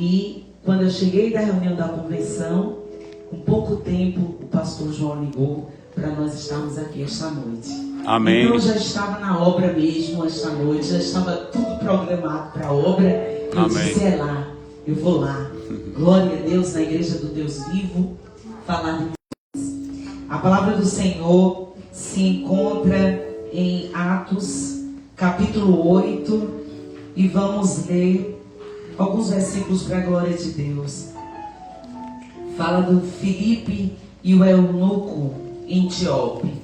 E quando eu cheguei da reunião da convenção, com pouco tempo, o pastor João ligou para nós estarmos aqui esta noite. Amém. Então eu já estava na obra mesmo esta noite, já estava tudo programado para a obra. Eu Amém. disse, é lá, eu vou lá. Glória a Deus, na igreja do Deus vivo, falar de Deus. A palavra do Senhor se encontra em Atos, capítulo 8, e vamos ler alguns versículos para a glória de Deus. Fala do Filipe e o eunuco etíope.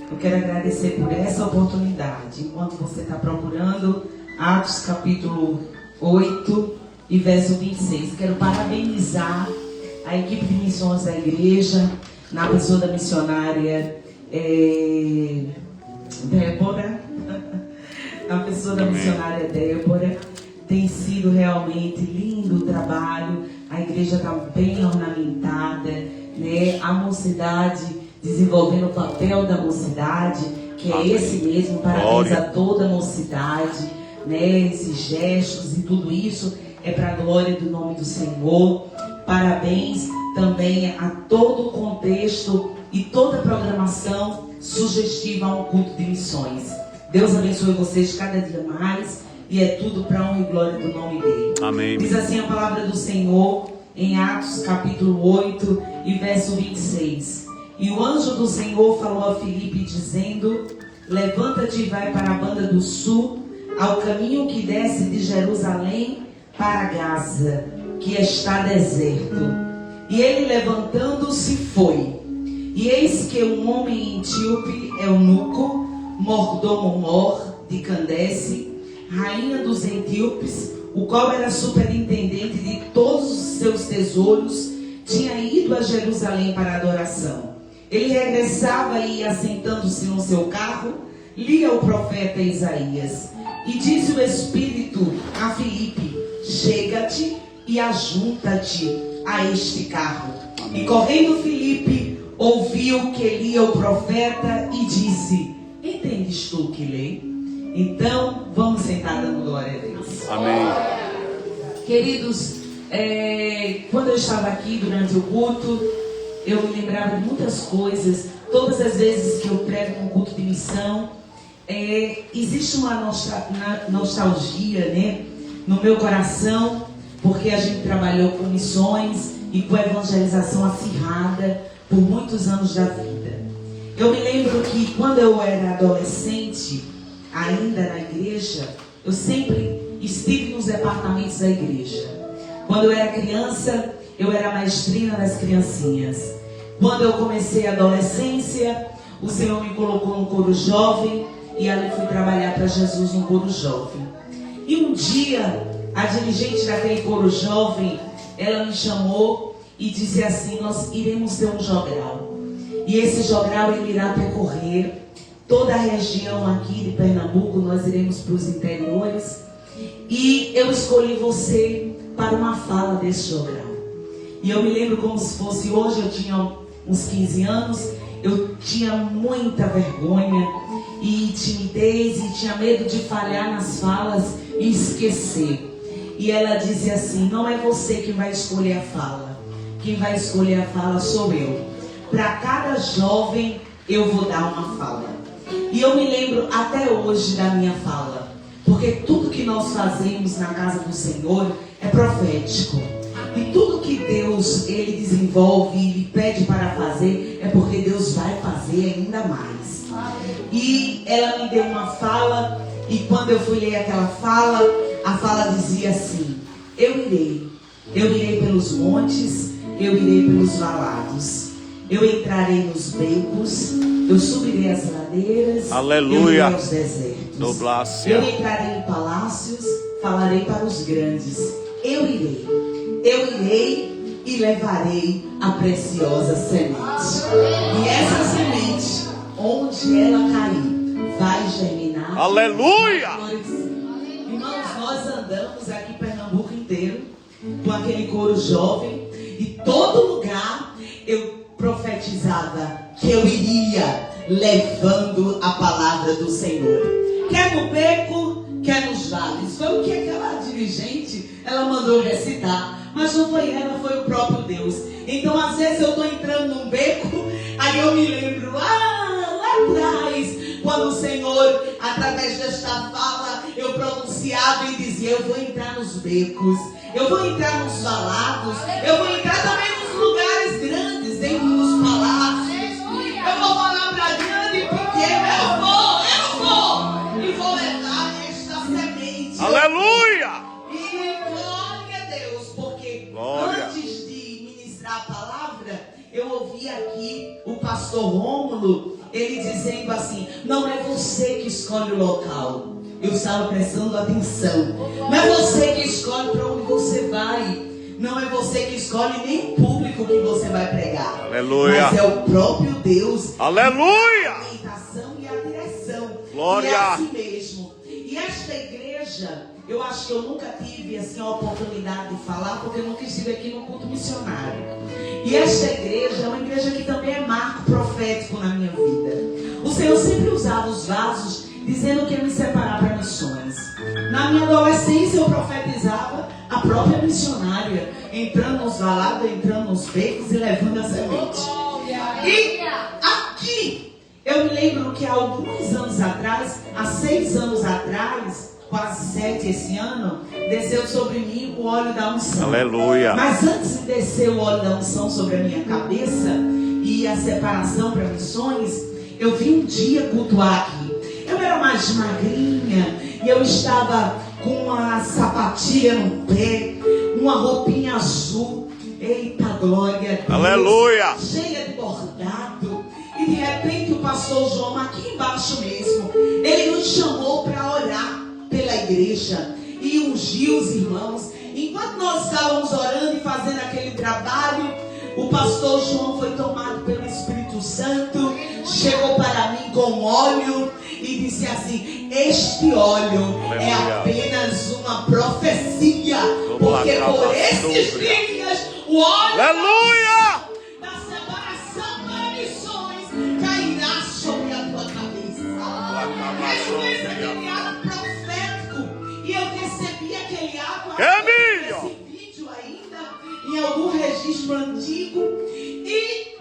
Eu quero agradecer por essa oportunidade. Enquanto você está procurando, Atos capítulo 8 e verso 26. Quero parabenizar a equipe de missões da igreja, na pessoa da missionária Débora. A pessoa da missionária Débora. Tem sido realmente lindo o trabalho. A igreja está bem ornamentada, né? A mocidade desenvolvendo o papel da mocidade, que é esse mesmo. Parabéns a toda a mocidade, né? Esses gestos e tudo isso é para a glória do nome do Senhor. Parabéns também a todo o contexto e toda a programação sugestiva a um culto de missões. Deus abençoe vocês cada dia mais. E é tudo para a honra e glória do nome dele. Amém. Diz assim a palavra do Senhor em Atos capítulo 8 e verso 26. E o anjo do Senhor falou a Filipe dizendo: levanta-te e vai para a banda do sul, ao caminho que desce de Jerusalém para Gaza, que está deserto. E ele levantando-se foi. E eis que um homem etíope, eunuco, mordomo Mor de Candace, rainha dos etíopes, o qual era superintendente de todos os seus tesouros, tinha ido a Jerusalém para a adoração. Ele regressava e, assentando-se no seu carro, lia o profeta Isaías. E disse o Espírito a Filipe: chega-te e ajunta-te a este carro. E correndo Filipe, ouviu que lia o profeta e disse: entendes tu o que lê? Então, vamos sentar dando glória a Deus. Amém. Queridos, quando eu estava aqui durante o culto, eu me lembrava de muitas coisas. Todas as vezes que eu prego um culto de missão, existe uma nostalgia, né, no meu coração, porque a gente trabalhou com missões e com evangelização acirrada por muitos anos da vida. Eu me lembro que quando eu era adolescente, ainda na igreja, eu sempre estive nos departamentos da igreja. Quando eu era criança, eu era maestrina das criancinhas. Quando eu comecei a adolescência, o Senhor me colocou no coro jovem e ali fui trabalhar para Jesus no coro jovem. E um dia, a dirigente daquele coro jovem, ela me chamou e disse assim: nós iremos ter um jogral. E esse jogral ele irá percorrer toda a região aqui de Pernambuco. Nós iremos para os interiores. E eu escolhi você para uma fala desse jogral. E eu me lembro como se fosse hoje. Eu tinha uns 15 anos. Eu tinha muita vergonha e timidez e tinha medo de falhar nas falas e esquecer. E ela disse assim: não é você que vai escolher a fala. Quem vai escolher a fala sou eu. Para cada jovem eu vou dar uma fala. E eu me lembro até hoje da minha fala, porque tudo que nós fazemos na casa do Senhor é profético. E tudo que Deus ele desenvolve e lhe pede para fazer é porque Deus vai fazer ainda mais. E ela me deu uma fala, e quando eu fui ler aquela fala, a fala dizia assim: eu irei pelos montes, eu irei pelos valados, eu entrarei nos becos, eu subirei as ladeiras, aleluia, eu irei aos desertos, Doblácia. eu entrarei em palácios, falarei para os grandes, eu irei e levarei a preciosa semente. E essa semente, onde ela cair, vai germinar. Aleluia! Irmãos, nós andamos aqui em Pernambuco inteiro com aquele coro jovem, e todo lugar eu profetizava que eu iria levando a palavra do Senhor, quer no beco, quer nos vales. Foi o que aquela dirigente, ela mandou recitar. Mas não foi ela, foi o próprio Deus. Então às vezes eu estou entrando num beco, aí eu me lembro lá atrás, quando o Senhor, através desta fala, eu pronunciava e dizia: eu vou entrar nos becos, eu vou entrar nos valados, eu vou entrar também nos lugares grandes, dentro dos palácios. Eu vou falar para grande e pequeno, eu vou, e vou levar esta semente. Aleluia! E glória a Deus, porque antes de ministrar a palavra, eu ouvi aqui o pastor Rômulo, ele dizendo assim: não é você que escolhe o local. Eu estava prestando atenção. Não é você que escolhe para onde você vai. Não é você que escolhe nem o público que você vai pregar. Aleluia. Mas é o próprio Deus. Aleluia. A orientação e a direção. Glória. E é assim mesmo. E esta igreja, eu acho que eu nunca tive assim, a oportunidade de falar, porque eu nunca estive aqui no culto missionário. E esta igreja é uma igreja que também é marco profético na minha vida. O Senhor sempre usava os vasos dizendo que ia me separar para missões. Na minha adolescência eu profetizava a própria missionária, entrando nos valados, entrando nos becos e levando a semente. E aqui, eu me lembro que há alguns anos atrás, há 6 anos atrás, quase 7 esse ano, desceu sobre mim o óleo da unção. Aleluia. Mas antes de descer o óleo da unção sobre a minha cabeça e a separação para missões, eu vim um dia cultuar aqui. Eu era mais magrinha e eu estava com uma sapatilha no pé, uma roupinha azul. Eita glória! Aleluia! Cheia de bordado. E de repente o pastor João, aqui embaixo mesmo, ele nos chamou para orar pela igreja e ungiu os irmãos. Enquanto nós estávamos orando e fazendo aquele trabalho, o pastor João foi tomado pelo Espírito Santo, chegou para mim com óleo e disse assim: este óleo é apenas uma profecia, porque por esses dias o óleo da separação para missões cairá sobre a tua cabeça. Esse ato profético, e eu recebi aquele ato esse vídeo ainda em algum registro antigo, e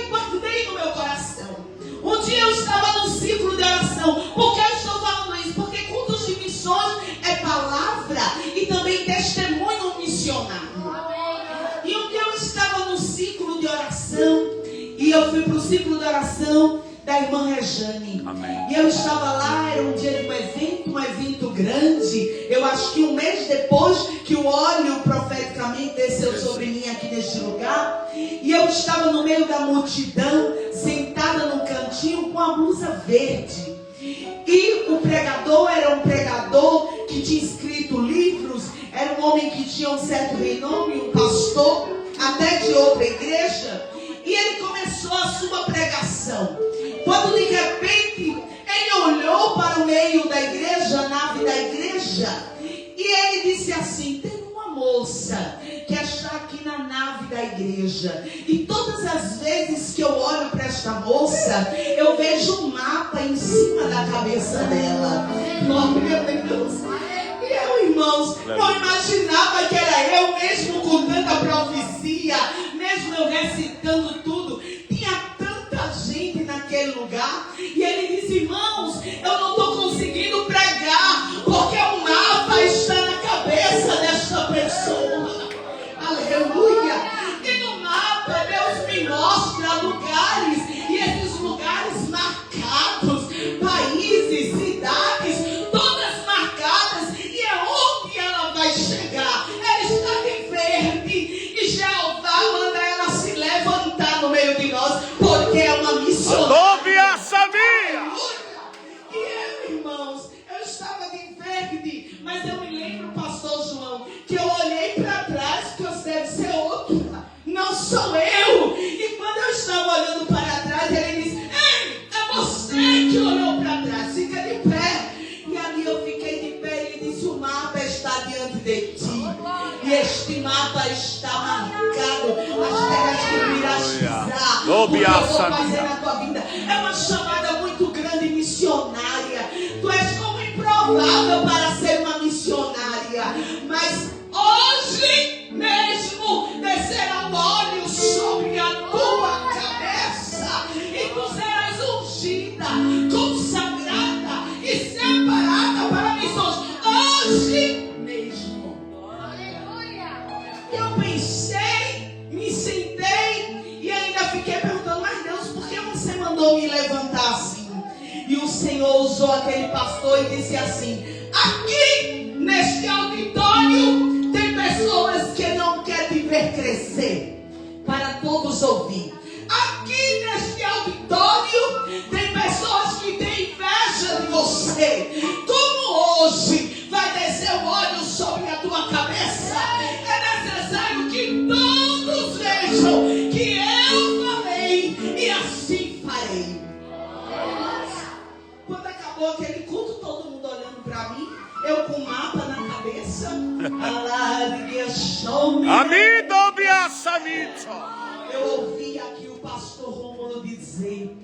guardei no meu coração. Um dia eu estava num ciclo de oração. Por que eu estou falando isso? Porque cultos de missões é palavra e também testemunho missionário. E um dia eu estava num ciclo de oração, e eu fui para o ciclo de oração da irmã Rejane. Amém. E eu estava lá, era um dia de um evento grande. Eu acho que um mês depois que o óleo profeticamente desceu sobre mim aqui neste lugar. E eu estava no meio da multidão, sentada num cantinho com a blusa verde. E o pregador era um pregador que tinha escrito livros. Era um homem que tinha um certo renome, um pastor, até de outra igreja. E ele começou a sua pregação. Quando de repente ele olhou para o meio da igreja, a nave da igreja, e ele disse assim: tem uma moça que está aqui na nave da igreja, e todas as vezes que eu olho para esta moça, eu vejo um mapa em cima da cabeça dela. Glória a Deus. E eu, irmãos, não imaginava que era eu, mesmo com tanta profecia, mesmo eu recitando tudo, tinha tanta gente naquele lugar. E ele disse: irmãos, eu não estou conseguindo pregar, porque o mapa está na cabeça desta pessoa. Aleluia. E no mapa Deus me mostra lugares, e esses lugares marcados, países, cidades, todas marcadas, e é onde ela vai chegar. Ela está de verde, e Jeová manda ela se levantar no meio de nós, porque é uma missionária. E eu, irmãos, eu estava de verde, mas eu me lembro, pastor João, que eu olhei para trás, que eu deve ser outra, não sou eu. E quando eu estava olhando para trás, ele disse: ei, é você que olhou para trás, fica de pé. E ali eu fiquei de pé, e ele disse: o mapa está diante de ti, e este mapa está marcado, as terras que irás pisar, o que eu vou fazer na tua vida é uma chamada muito grande, missionária. Tu és como improvável para ser uma missionária, mas hoje mesmo descerá o óleo sobre a tua cabeça e tu serás ungida, consagrada e separada para missões. Hoje mesmo. Eu pensei, me sentei e ainda fiquei perguntando, mas Deus, por que você mandou me levantar assim? E o Senhor usou aquele pastor e disse assim: aqui neste auditório tem pessoas que não querem te ver crescer, para todos ouvir. Aqui neste auditório tem pessoas que têm inveja de você. Como hoje vai descer o óleo sobre a tua cabeça, é necessário que todos vejam que eu falei e assim farei. Quando acabou aquele culto, todo mundo olhando para mim, eu com o mapa na cabeça. Eu ouvi aqui o pastor Rômulo dizer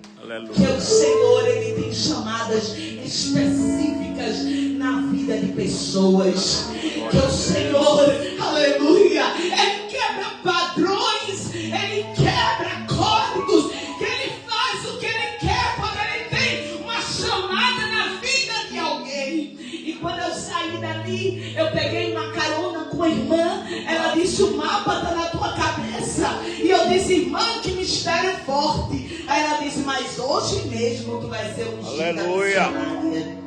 que o Senhor, Ele tem chamadas específicas na vida de pessoas. Que o Senhor, aleluia, Ele quebra padrões, Ele quebra códigos, que Ele faz o que Ele quer quando Ele tem uma chamada na vida de alguém. E quando eu saí dali, eu peguei uma carona com a irmã. Ela disse: o mapa está na tua cabeça. E eu disse: irmã, que mistério forte. Aí ela disse: mas hoje mesmo tu vai ser ungida missionária.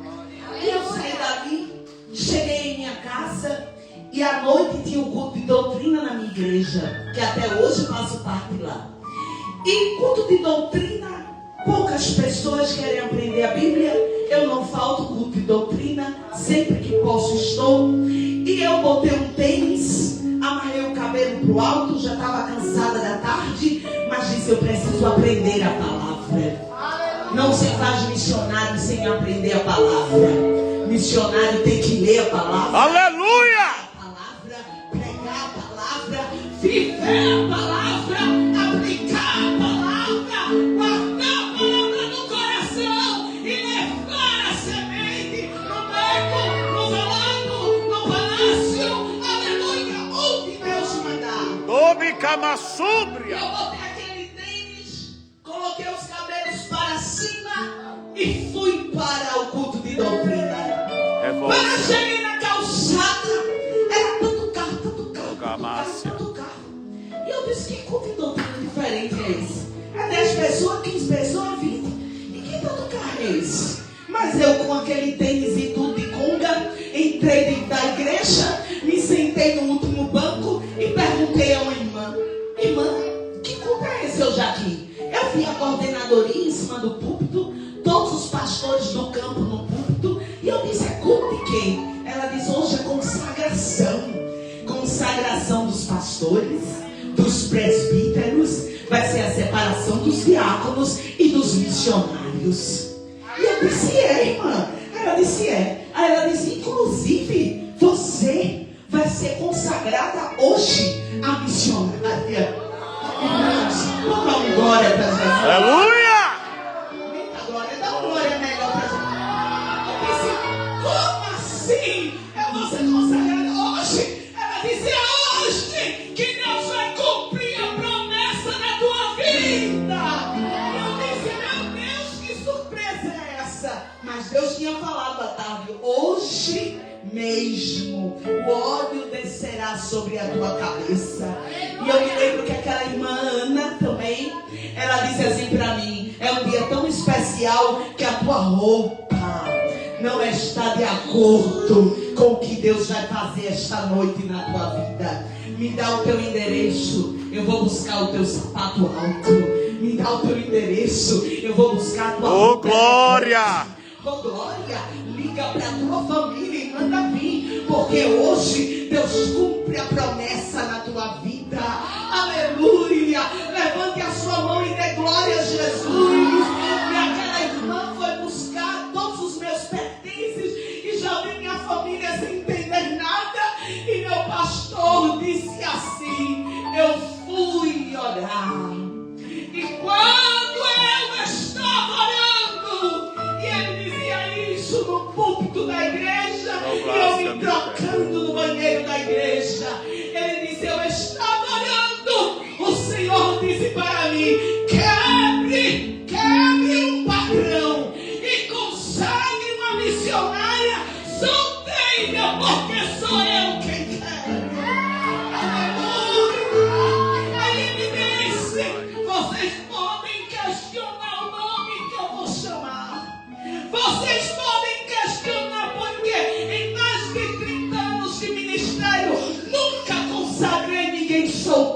E eu saí dali, cheguei em minha casa e à noite tinha um culto de doutrina na minha igreja, que até hoje eu faço parte lá. E culto de doutrina, poucas pessoas querem aprender a Bíblia. Eu não falto culto de doutrina, sempre que posso estou. E eu botei um tênis, amarrei o cabelo pro alto, já estava cansada da tarde, mas disse: eu preciso aprender a palavra. Não se faz missionário sem aprender a palavra. Missionário tem que ler a palavra. Aleluia! A palavra, pregar a palavra, viver a palavra, aplicar a palavra, guardar a palavra no coração e levar a semente no beco, no velado, no palácio. Aleluia! Onde Deus mandar. Dobe camassúbria. Eu botei aquele tênis, coloquei os cabelos para cima e fui para o culto de doutrina. Quando eu cheguei na calçada, era tanto carro. E eu disse: que culto de doutrina diferente é esse? É 10 pessoas, 15 pessoas, 20. E que tanto carro é esse? Mas eu, com aquele tênis e tudo de conga, entrei dentro da igreja, me sentei no último banco e perguntei a uma irmã: irmã, que culto é esse, seu Jaquim? Eu vi a coordenadoria em cima do púlpito, todos os pastores do campo no púlpito, e eu disse: é culto de quem? Ela disse: hoje é consagração dos pastores, dos presbíteros, vai ser a separação dos diáconos e dos missionários. E eu disse: é, irmã? Ela disse: é. Aí ela disse: inclusive você vai ser consagrada hoje a missionária. Irmãos, vamos glória para Jesus. Aleluia! Muita glória, dá uma glória melhor para Jesus. Eu disse: como assim? Eu vou ser consagrada hoje? Ela disse: é hoje que Deus vai cumprir a promessa da tua vida. Eu disse: meu Deus, que surpresa é essa? Mas Deus tinha falado à tarde: hoje mesmo o óleo descerá sobre a tua cabeça. E eu me lembro que aquela irmã Ana também, ela disse assim para mim: é um dia tão especial que a tua roupa não está de acordo com o que Deus vai fazer esta noite na tua vida. Me dá o teu endereço, eu vou buscar o teu sapato alto. Me dá o teu endereço, eu vou buscar a tua roupa. Glória! Oh, glória! Liga para a tua família e manda vir, porque hoje Deus cumpre a promessa na tua vida. Aleluia! Levante a sua mão e dê glória a Jesus. E aquela irmã foi buscar todos os meus pertences e já vi minha família sem entender nada. E meu pastor disse assim: eu fui orar. E quando eu estava orando, e ele dizia isso no púlpito da igreja, e eu me trocando no banheiro da igreja,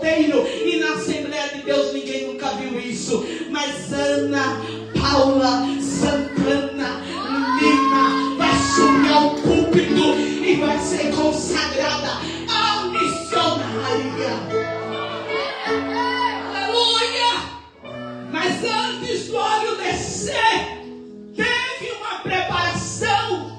solteiro e na Assembleia de Deus ninguém nunca viu isso. Mas Ana Paula Santana Lima vai subir ao púlpito e vai ser consagrada a missionária. Aleluia! Mas antes do óleo descer, teve uma preparação.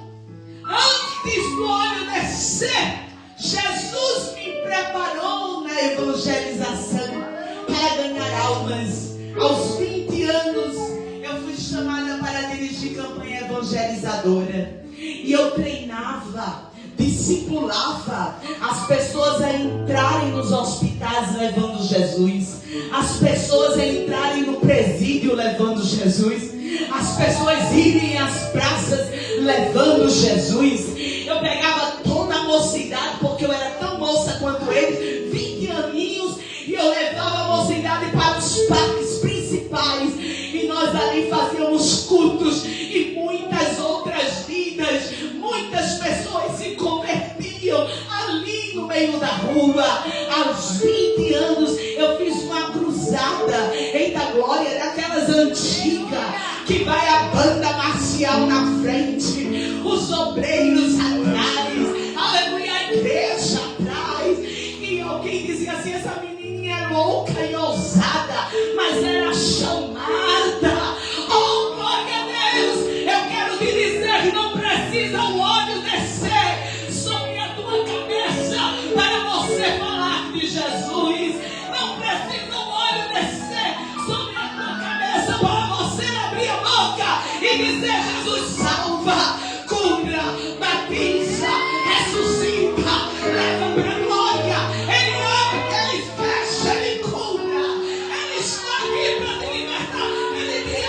Antes do óleo descer, Jesus me preparou na evangelização para ganhar almas. Aos 20 anos, eu fui chamada para dirigir campanha evangelizadora. E eu treinava, discipulava as pessoas a entrarem nos hospitais levando Jesus, as pessoas a entrarem no presídio levando Jesus, as pessoas irem às praças levando Jesus. Eu pegava toda a mocidade, porque eu era tão moça quanto eles, 20 aninhos, e eu levava a mocidade para os parques principais, e nós ali fazíamos cultos, e muitas outras vidas, muitas pessoas se convertiam ali no meio da rua. Aos 20 anos eu fiz uma cruzada, eita glória, daquelas antigas, que vai a banda marcial na frente, os obreiros atrás, aleluia, a igreja atrás, e alguém dizia assim, essa menininha é louca e ousada, mas era chamada. Oh, glória a Deus, eu quero te dizer, não precisa o óleo descer sobre a tua cabeça para você falar de Jesus, não precisa o óleo descer sobre a tua cabeça para você abrir a boca e dizer, Jesus salva, cura, batiza, ressuscita, leva para a glória. Ele abre, ele fecha, ele cura, ele está aqui para te libertar, ele te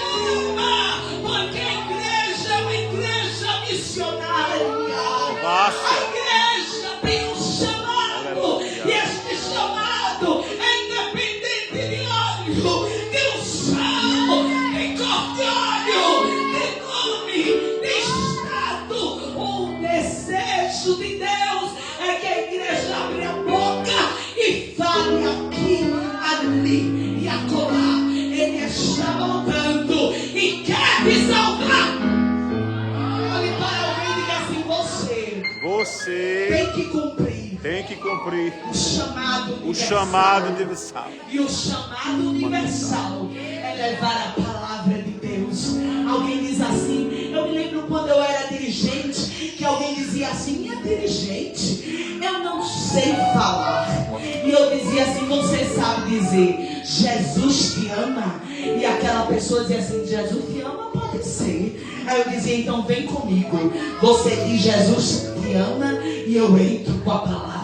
ama, porque a igreja é uma igreja missionária. A igreja tem um chamado, e este chamado é independente de óleo, de unção, de cor de óleo, de nome, de estado. O desejo de Deus é que a igreja abra a boca e fale aqui, ali e acolá. Ele está voltando e quer te salvar. Olhe para alguém e diga assim, você tem que cumprir o chamado universal. E o chamado universal é levar a palavra de Deus. Alguém diz assim, eu me lembro quando eu era dirigente, que alguém dizia assim, minha dirigente, eu não sei falar. E eu dizia assim, você sabe dizer, Jesus te ama? E aquela pessoa dizia assim, Jesus te ama? Pode ser. Aí eu dizia, então vem comigo. Você diz, Jesus te ama, e eu entro com a palavra.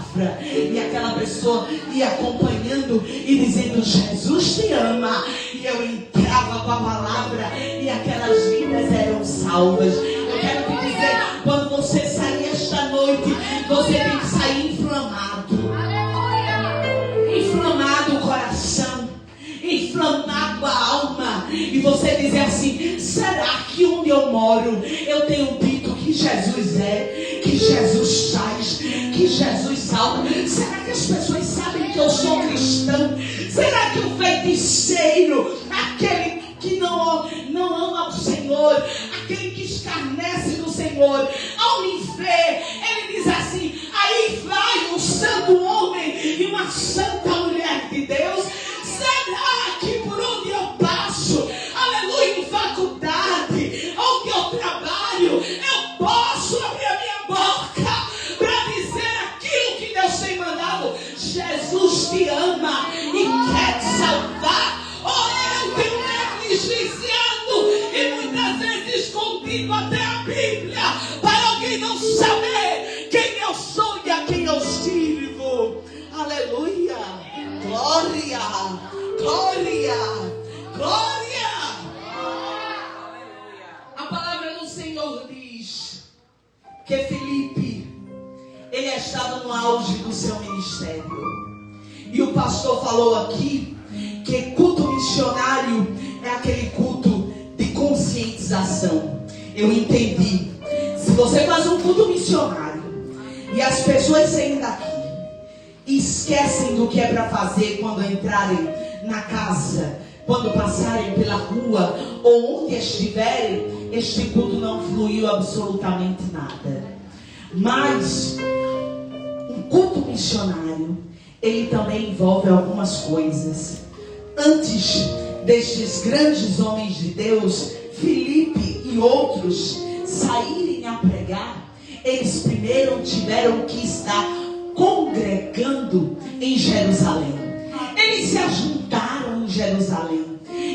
E aquela pessoa ia acompanhando e dizendo, Jesus te ama. E eu entrava com a palavra e aquelas vidas eram salvas. Eu quero te dizer, quando você sair esta noite, você tem que sair inflamado. Inflamado o coração, inflamado a alma. E você dizer assim, será que onde eu moro eu tenho dito que Jesus é, que Jesus faz, que Jesus salva? Será que as pessoas sabem que eu sou cristão? Será que o feiticeiro, aquele que não ama o Senhor, aquele que escarnece do Senhor, ao me ver, ele diz assim, aí vai um santo homem e uma santa mulher de Deus. Será que por onde eu passo, aleluia, em faculdade, onde eu trabalho, eu posso abrir a minha boca para dizer aquilo que Deus tem mandado? Jesus te ama e quer te salvar. Oh, eu tenho negligenciado e muitas vezes escondido até a Bíblia para alguém não saber quem eu sou e a quem eu sirvo. Aleluia, glória, glória, glória. A palavra do Senhor diz que Filipe, ele estava no auge do seu ministério. E o pastor falou aqui que culto missionário é aquele culto de conscientização. Eu entendi. Se você faz um culto missionário e as pessoas saem daqui esquecem do que é para fazer quando entrarem na casa, quando passarem pela rua ou onde estiverem. Este culto não fluiu absolutamente nada. Mas um culto missionário, ele também envolve algumas coisas. Antes destes grandes homens de Deus, Filipe e outros, saírem a pregar, eles primeiro tiveram que estar congregando em Jerusalém. Eles se ajuntaram em Jerusalém.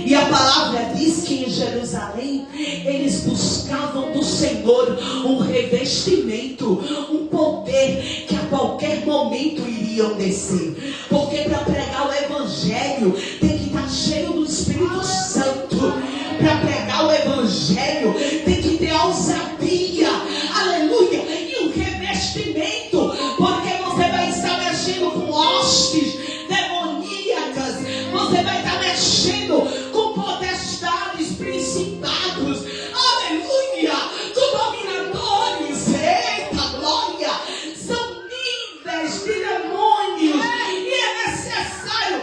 E a palavra diz que em Jerusalém eles buscavam do Senhor um revestimento, um poder que a qualquer momento iriam descer. Porque para pregar o Evangelho tem que estar cheio do Espírito Santo. Para pregar o Evangelho tem que ter ousadia, aleluia, e um revestimento, porque você vai estar mexendo com hostes demoníacas, você vai estar mexendo com potestades, principados, aleluia, com dominadores, eita glória, são níveis de demônios, e é necessário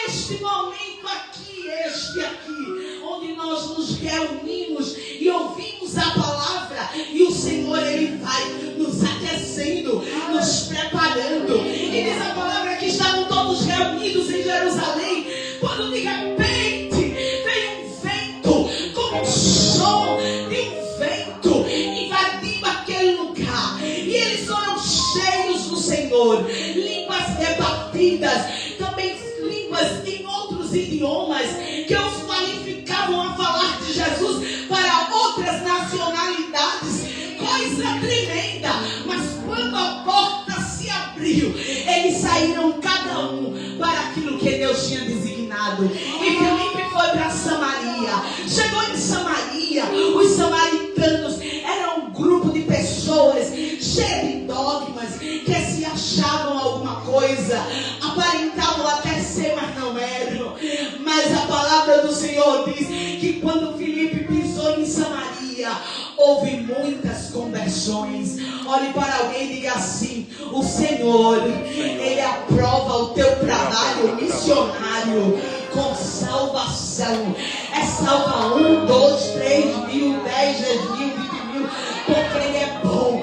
este momento aqui, este aqui, onde nós nos reunimos e ouvimos a palavra, e o Senhor, Ele vai nos aquecendo, nos preparando. E diz a palavra que estavam todos reunidos em Jerusalém, quando de repente veio um vento, como um som de um vento, invadindo aquele lugar, e eles foram cheios do Senhor, línguas repartidas, também línguas em outros idiomas, que os qualificavam a falar de Jesus para outras nacionalidades, coisa tremenda. Mas quando a porta se abriu, eles saíram cada um para aquilo que Deus tinha designado. E Filipe foi para Samaria. Chegou em Samaria, os samaritanos eram um grupo de pessoas cheias de dogmas, que se achavam alguma coisa, aparentavam até ser, mas não eram. Mas a palavra do Senhor diz que quando Filipe pisou em Samaria, houve muitas conversões. Olhe para alguém e diga assim: o Senhor, Ele aprova o teu trabalho missionário com salvação. É salva 1, 2, 3 mil, 10, 10 mil, 20 mil, porque Ele é bom.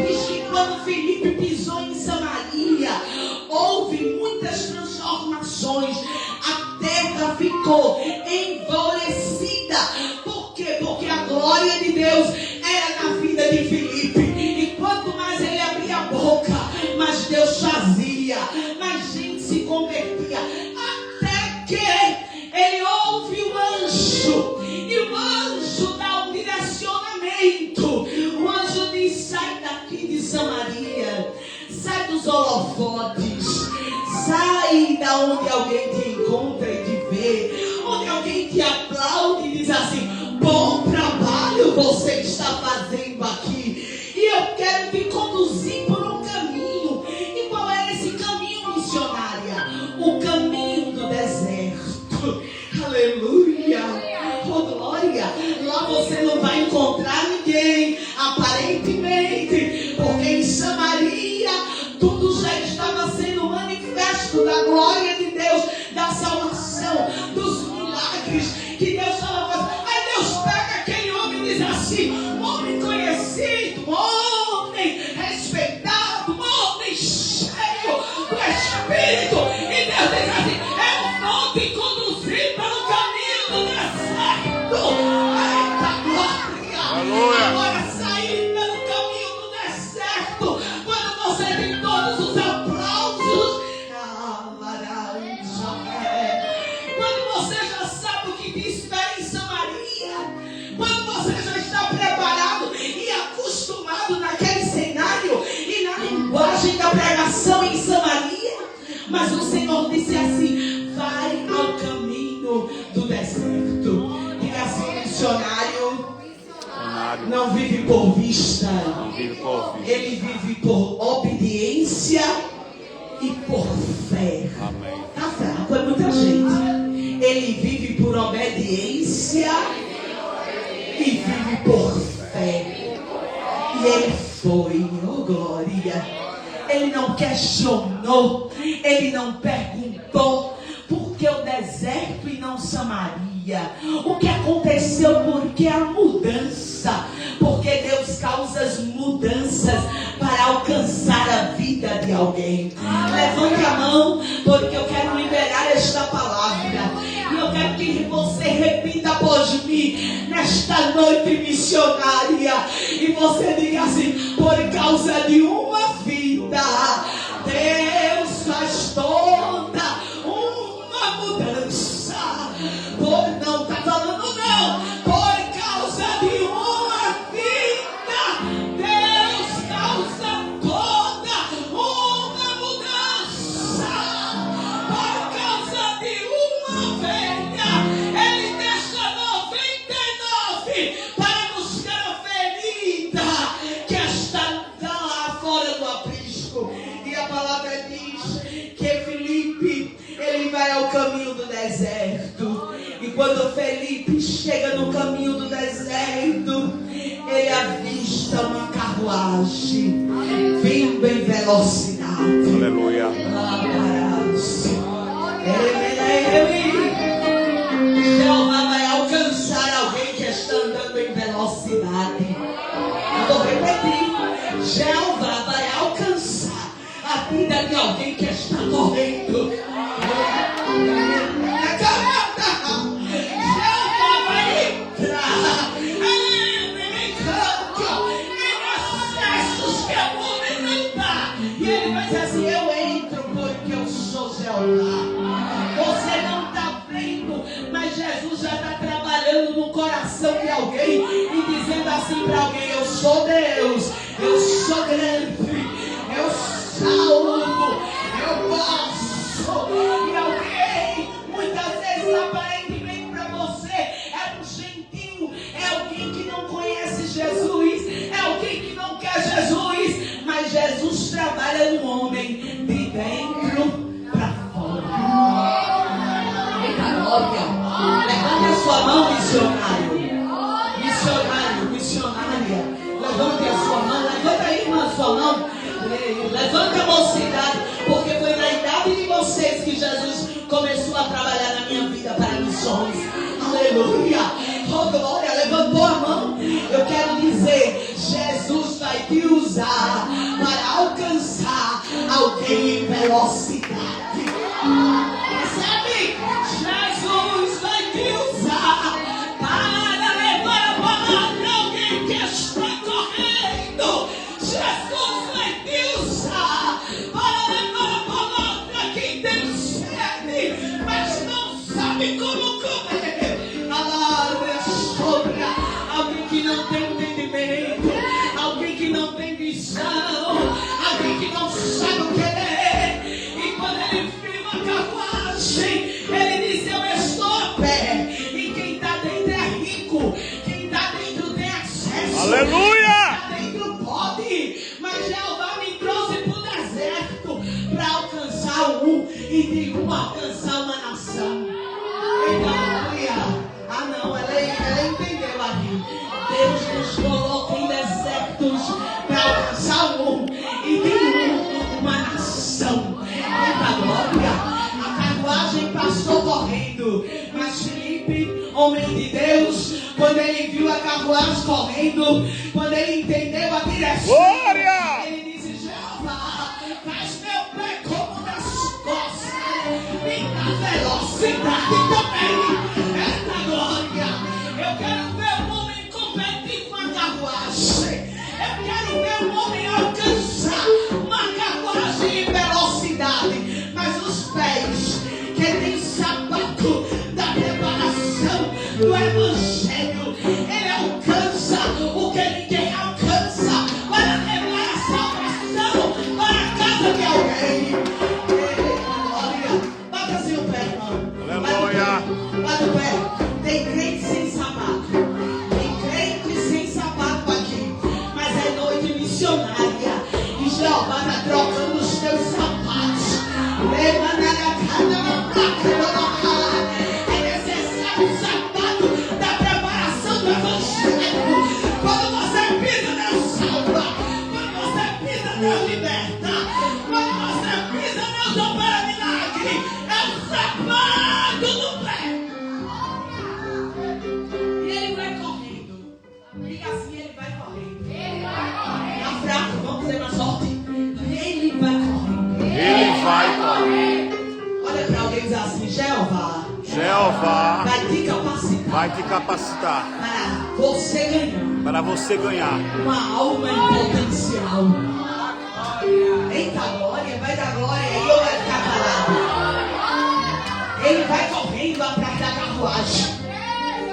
Diz que quando Filipe pisou em Samaria, houve muitas transformações. A terra ficou endurecida. Por quê? Porque a glória de Deus era na vida de Filipe. E quanto mais ele abria a boca, mais Deus fazia, mais gente se convertia. Até que ele ouve o anjo. E o anjo dá um direcionamento. O anjo diz: sai daqui de Samaria, sai dos holofotes, sai da onde alguém te encontra e te vê, onde alguém te aplaude e diz assim: bom trabalho você está fazendo aqui, e eu quero te conduzir por um caminho. E qual é esse caminho, missionária? O caminho do deserto. Aleluia, oh glória. Lá você não vai encontrar ninguém, aparentemente, porque em Samaria tudo já estava sendo manifesto da glória de Deus, da salvação, dos milagres que Deus estava fazendo. Aí Deus pega aquele homem e diz assim: homem conhecido, homem respeitado, homem cheio do Espírito. E Deus diz assim: eu vou te conduzir pelo caminho do deserto. Eita glória! Aleluia. Agora sair pelo caminho do deserto, quando você tem todos os aplausos, quando você já sabe o que te espera em Samaria, quando você já está preparado e acostumado naquele cenário e na linguagem da pregação em Samaria. Mas o Senhor disse assim: vai ao caminho do deserto. Diga assim: missionário não vive por vista, ele vive por obediência e por fé. Amém. Tá fraco, é muita gente. Ele vive por obediência e vive por fé. E ele foi, oh glória. ele não questionou, ele não perguntou. Por que o deserto e não Samaria? O que aconteceu? Porque a mudança. Porque Deus causa as mudanças para alcançar a vida de alguém. Levante a mão, porque eu quero liberar esta palavra. E eu quero que você repita após mim nesta noite missionária. E você diga assim: por causa de uma vida, Deus faz toda uma mudança. Não está falando não. Por causa de uma vida, Deus causa toda uma mudança. Por causa de uma ovelha, Ele deixa 99 para buscar a ferida que está lá fora do aprisco. E a palavra diz que Felipe, ele vai ao caminho do deserto. E quando Felipe chega no caminho do deserto, ele avista uma carruagem vindo em velocidade. Aleluia. Jeová vai alcançar alguém que está andando em velocidade. Eu vou repetir. Jeová vai alcançar a vida de alguém que está correndo. Jeová vai entrar em campo, em acessos que o homem não dá. E ele vai dizer assim: eu entro porque eu sou Jeová. Você não está vendo, mas Jesus já está trabalhando no coração de alguém e dizendo assim para alguém: eu sou Deus, eu sou grande, eu salvo, eu posso. E alguém, muitas vezes aparentemente para você é um gentil, é alguém que não conhece Jesus, é alguém que não quer Jesus, mas Jesus trabalha no homem de dentro para fora. Eita glória! Levante a sua mão, missionário. Missionário, missionária. Levante a sua mão, levanta aí, irmã, a sua mão. Levanta a mocidade, porque foi na idade de vocês que Jesus começou a trabalhar na minha vida para missões. Aleluia! Oh glória! Levantou a mão. Eu quero dizer: Jesus vai te usar para alcançar alguém em velocidade. Recebe? Jesus vai te usar para levar a palavra a alguém que está correndo. Jesus vai te usar para levar a palavra a quem tem sede, mas não sabe como comer. Palavra sobre alguém que não tem entendimento, alguém que não tem visão, alguém que não sabe o que é. E quando ele viu a carruagem, ele disse: eu estou a pé. E quem está dentro é rico, quem está dentro tem acesso. Aleluia! Mas Jeová me trouxe para o deserto para alcançar um e de um alcançar uma nação. Aleluia! Ah não, ela entendeu aqui. Deus nos coloca em desertos para alcançar um e de uma nação. Eita glória! A carruagem passou correndo, mas Felipe, homem de Deus, quando ele viu a carruagem correndo, quando ele entendeu a direção, glória! Ele disse: Jeová, faz meu pé como das costas, me dá velocidade também. Eita glória! Eu quero ver um homem competir com a carruagem. Eu quero ver um homem alcançar uma carruagem em velocidade. Mas os pés que tem sapato da preparação do Evangelho, ele alcança o que ninguém alcança para levar a salvação para a casa de alguém. Glória! Bata assim o pé, irmão. Aleluia! Bata o pé. Tem crente sem sapato. Tem crente sem sapato aqui. Mas é noite missionária. E Jeová está trocando os teus sapatos. É necessário um sapato da preparação do Evangelho. Quando você pisa, Deus salva. Quando você pisa, Deus liberta. Jeová vai te capacitar para você ganhar uma alma em potencial. Eita glória, vai dar glória aí ou vai ficar parado? Ele vai correndo atrás da carruagem.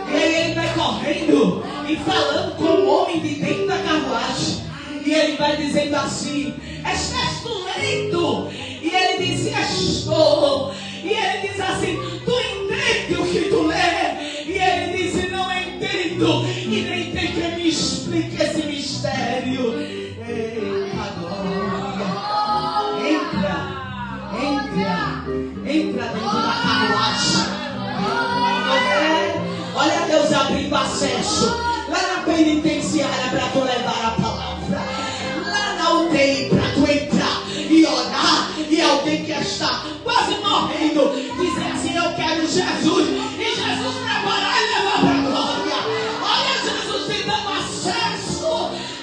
E aí ele vai correndo e falando com o homem de dentro da carruagem. E ele vai dizendo assim: estás tu lendo? E ele diz: estou. E ele diz assim: tu entende o que tu lê? E ele diz: não entendo. E nem tem que me explique esse mistério. Eita glória. Entra dentro da carruagem. Olha Deus abrindo acesso lá na penitenciária para tu levar a palavra, lá na UTI para tu entrar e orar, e alguém que está quase morrendo dizer assim: eu quero Jesus, e Jesus preparar e levar para a glória. Olha Jesus te dando acesso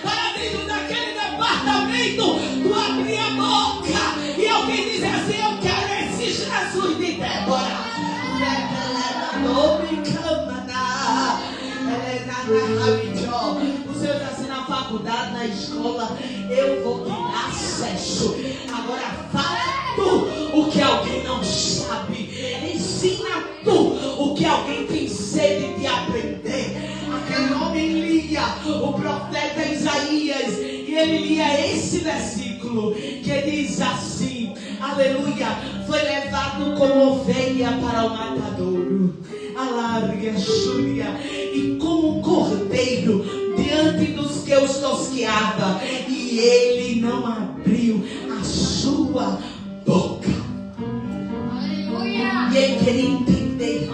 para dentro daquele departamento. Tu abrir a boca e alguém dizer assim: eu quero esse Jesus de Débora. O Senhor está assim na faculdade, na escola. Eu vou te dar acesso. Agora fala tu o que alguém não sabe. Ensina tu o que alguém tem sede de aprender. Aquele homem lia o profeta Isaías, e ele lia esse versículo que diz assim: aleluia, foi levado como ovelha para o matadouro, alarga, chúria, e como um cordeiro diante dos que os tosqueava, e ele não abriu a sua boca. E ele queria entender,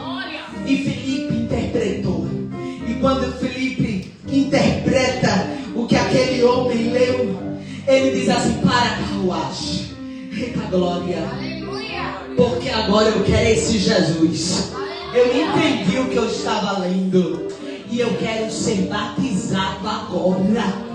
e Felipe interpretou. E quando Felipe interpreta o que aquele homem leu, ele diz assim: para a carruagem. Eita glória. Porque agora eu quero esse Jesus. Eu entendi o que eu estava lendo, e eu quero ser batizado agora.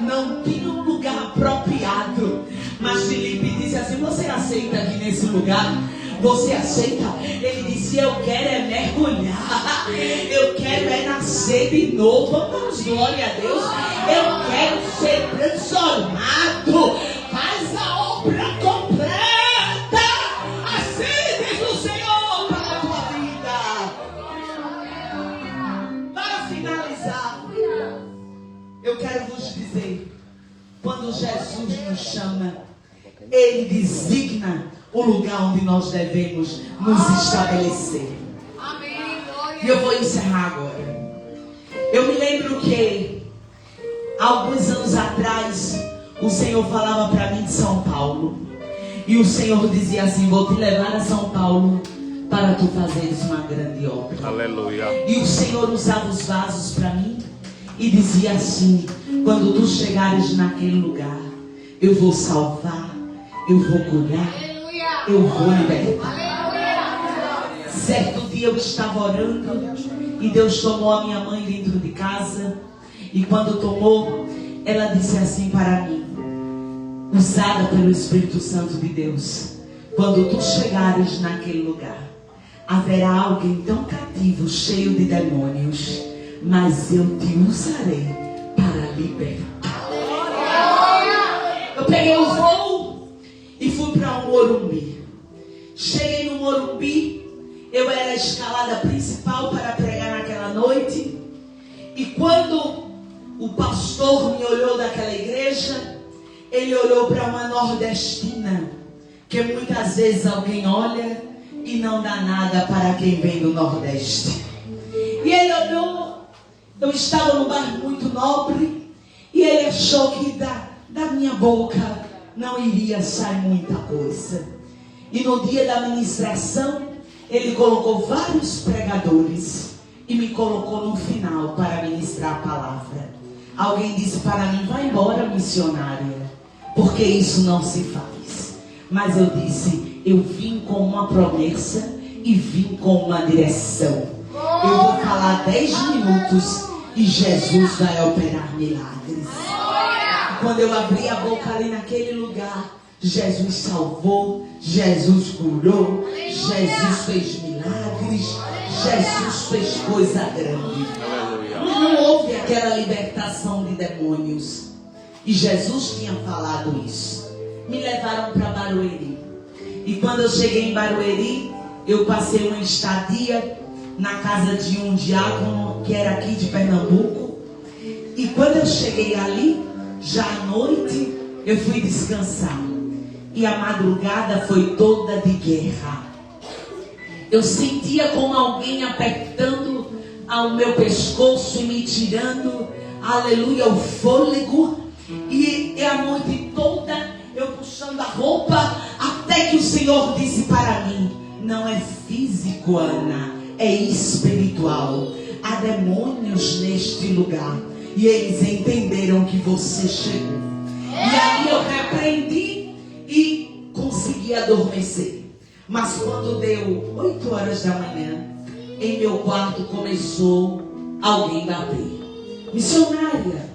Não tinha um lugar apropriado, mas Felipe disse assim: você aceita aqui nesse lugar? Você aceita? Ele disse: eu quero é mergulhar, eu quero é nascer de novo. Vamos, glória a Deus. Eu quero ser transformado. Faz a obra completa. Assim diz o Senhor para a tua vida. Para finalizar, eu quero vos dizer: quando Jesus nos chama, Ele designa o lugar onde nós devemos nos estabelecer. E eu vou encerrar agora. Eu me lembro que alguns anos atrás o Senhor falava para mim de São Paulo, e o Senhor dizia assim: vou te levar a São Paulo para tu fazeres uma grande obra. Aleluia. E o Senhor usava os vasos para mim e dizia assim: quando tu chegares naquele lugar, eu vou salvar, eu vou curar, eu vou libertar. Certo dia eu estava orando e Deus tomou a minha mãe dentro de casa, e quando tomou, ela disse assim para mim, usada pelo Espírito Santo de Deus: quando tu chegares naquele lugar, haverá alguém tão cativo, cheio de demônios, mas eu te usarei para libertar. Eu peguei o voo e fui para um Morumbi. Cheguei no Morumbi, eu era a escalada principal para pregar naquela noite. E quando o pastor me olhou daquela igreja, ele olhou para uma nordestina, que muitas vezes alguém olha e não dá nada para quem vem do Nordeste. E ele olhou, eu estava num bar muito nobre, e ele achou que da minha boca não iria sair muita coisa. E no dia da ministração, ele colocou vários pregadores e me colocou no final para ministrar a palavra. Alguém disse para mim: vai embora, missionária, porque isso não se faz. Mas eu disse: eu vim com uma promessa e vim com uma direção. Eu vou falar 10 minutos e Jesus vai operar milagres. E quando eu abri a boca ali naquele lugar, Jesus salvou, Jesus curou, Jesus fez milagres, Jesus fez coisa grande. Não houve aquela libertação de demônios. E Jesus tinha falado isso. Me levaram para Barueri. E quando eu cheguei em Barueri, eu passei uma estadia na casa de um diácono que era aqui de Pernambuco. E quando eu cheguei ali, já à noite, eu fui descansar. E a madrugada foi toda de guerra. Eu sentia como alguém apertando ao meu pescoço e me tirando, aleluia, o fôlego. E a noite toda eu puxando a roupa, até que o Senhor disse para mim: não é físico, Ana, é espiritual. Há demônios neste lugar. E eles entenderam que você chegou. E aí eu repreendi e consegui adormecer. Mas quando deu 8 horas da manhã, em meu quarto começou alguém bater. Missionária.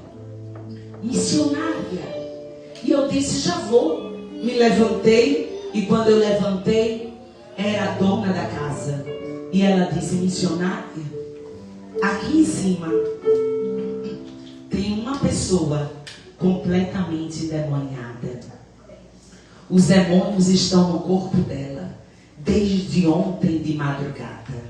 E eu disse: já vou. Me levantei, e quando eu levantei, era a dona da casa. E ela disse: missionária, aqui em cima tem uma pessoa completamente endemoniada. Os demônios estão no corpo dela desde ontem de madrugada.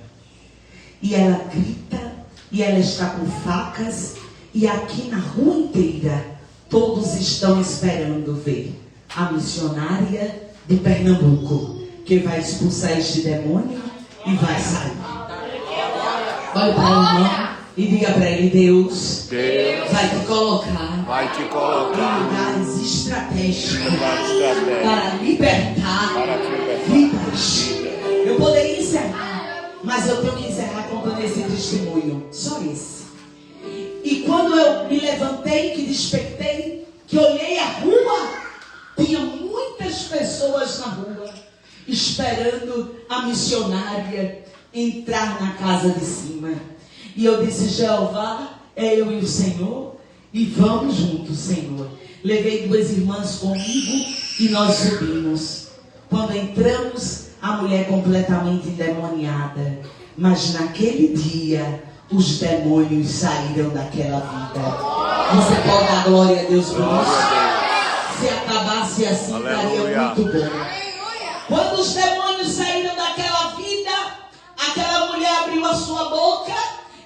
E ela grita, e ela está com facas, e aqui na rua inteira todos estão esperando ver a missionária de Pernambuco, que vai expulsar este demônio e vai sair. Olha para o irmão e diga para ele: Deus vai te colocar em lugares estratégicos para libertar vidas. Eu poderia encerrar, mas eu tenho que encerrar contando esse testemunho. Só esse. E quando eu me levantei, que despertei, que olhei a rua, tinha muitas pessoas na rua esperando a missionária entrar na casa de cima. E eu disse: Jeová, é eu e o Senhor, e vamos juntos, Senhor. Levei 2 irmãs comigo e nós subimos. Quando entramos, a mulher completamente endemoniada. Mas naquele dia, os demônios saíram daquela vida. Você pode dar glória a Deus por isso? Se acabasse assim, estaria muito bom. Quando os demônios saíram daquela vida, aquela mulher abriu a sua boca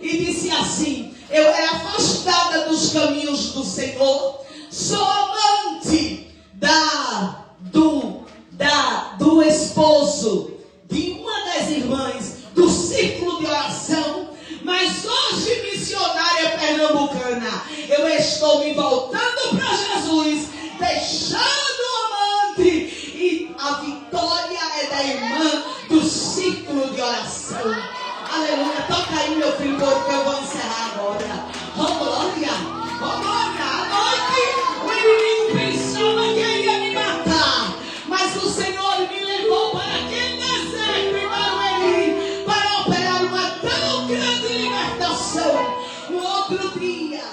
e disse assim: eu era afastada dos caminhos do Senhor, sou amante do esposo de uma das irmãs do círculo de oração, mas hoje missionária pernambucana, eu estou me voltando para Jesus, deixando o amante, e a vitória é da irmã do círculo de oração. Aleluia, toca aí, meu filho, porque eu vou encerrar agora. Oh glória, oh glória. À noite o inimigo pensava que ia me matar, mas o Senhor me levou para aquele deserto em Barueri para operar uma tão grande libertação. No outro dia,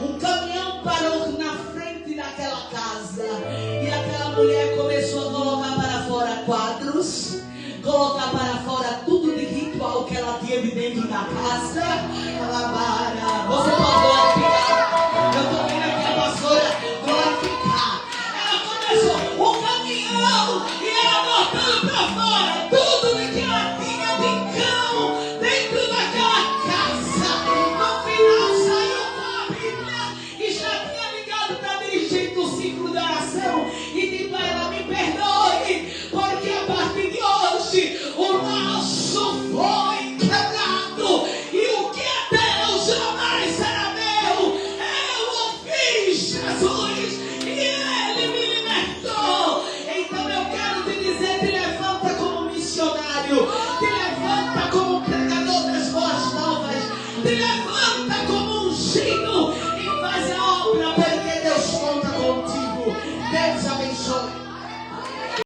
um caminhão parou na frente daquela casa e aquela mulher começou a colocar para fora quadros, colocar para fora tudo de ritual que ela tinha de dentro da casa.